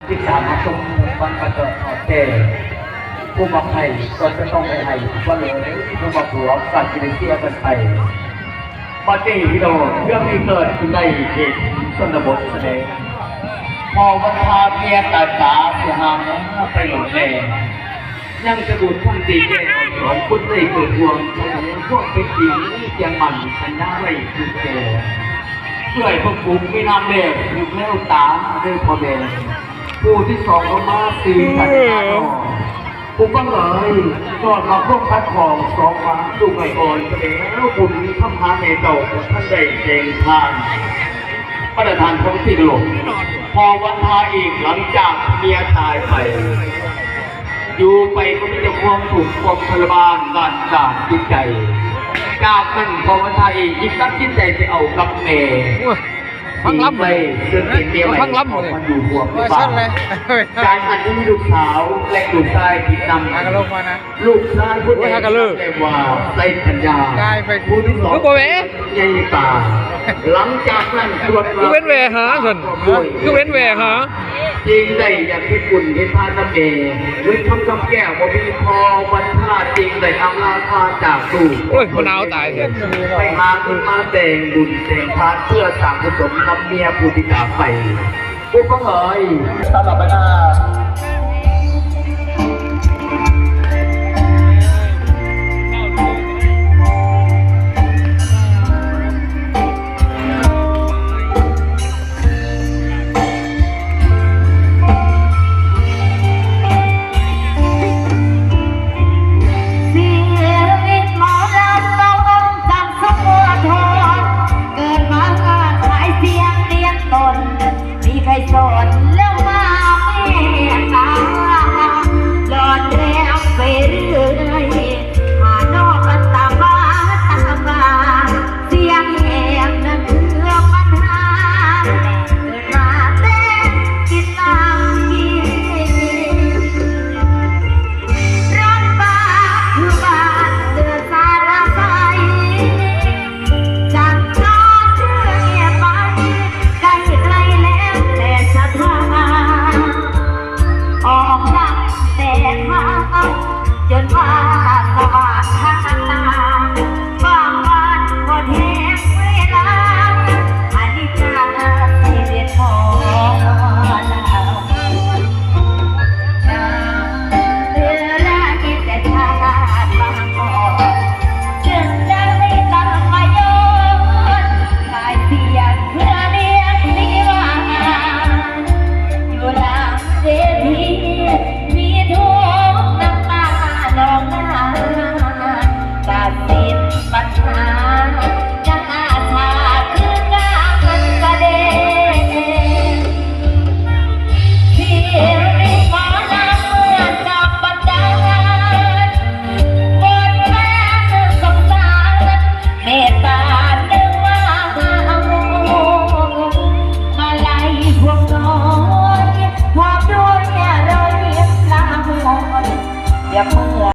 ที่สามมาตรงวันประเกิดของเจผู้บอกให้ก็จะต้องไปให้ก็เลยผู้บอกหัวการกินเสียกันไปปฏิทินเรื่องนี้เกิดขึ้นในเขตชนบทแสดงพอวันพาเมียตาตาเสียหายไปหลงแน่ยังจะบุญท่านตีเกศสอนพุทธในเกิดดวงพวกเป็นจริงยังมันชันได้ไม่คือแก่เพื่อให้พวกผมไม่นำเล็กอยู่แล้วตาด้วยพอเดนผู้ที่สองก็มาสี่พันห้าผมก็เลยก่อนมาพวกพัดของสองมาดูไม่อ่อนแสดงแล้วบุญทำหาในเต่าท่านได้เจงทานประธานของที่หลงพอวันพาอีกหลังจากเมียตายไปอยู่ไปก็มีแต่ความถูกความทรมานด้านจิตใจจากนั้นพอวันพาอีกยิ่งตั้งจิตใจไปเอากับเมย์ฟังล้ำเลยฟังล้ำเลยการอันนี้ลูกสาวและลูกชายผิดนำลูกชายพูดเองว่าใส่ปัญญาผู้ที่สองใหญ่ตาหลังจากนั้นตรวจคือเว้นแหวหาส่วนคือเว้นแหวหาจริงได้อย่างที่ปุ่นที่พาน้ำเมย์วิทย์คำแก้วบ่มีพอวันท่าจริงได้อำลาพาจากสู่โอ้ยคนเอาตายเห็นไปหาขึ้นมาแต่งบุญแต่งพาเพื่อสั่งผสมทำเมียผู้ที่จากไปผู้ก็เอ๋ยตลอดไปหน้า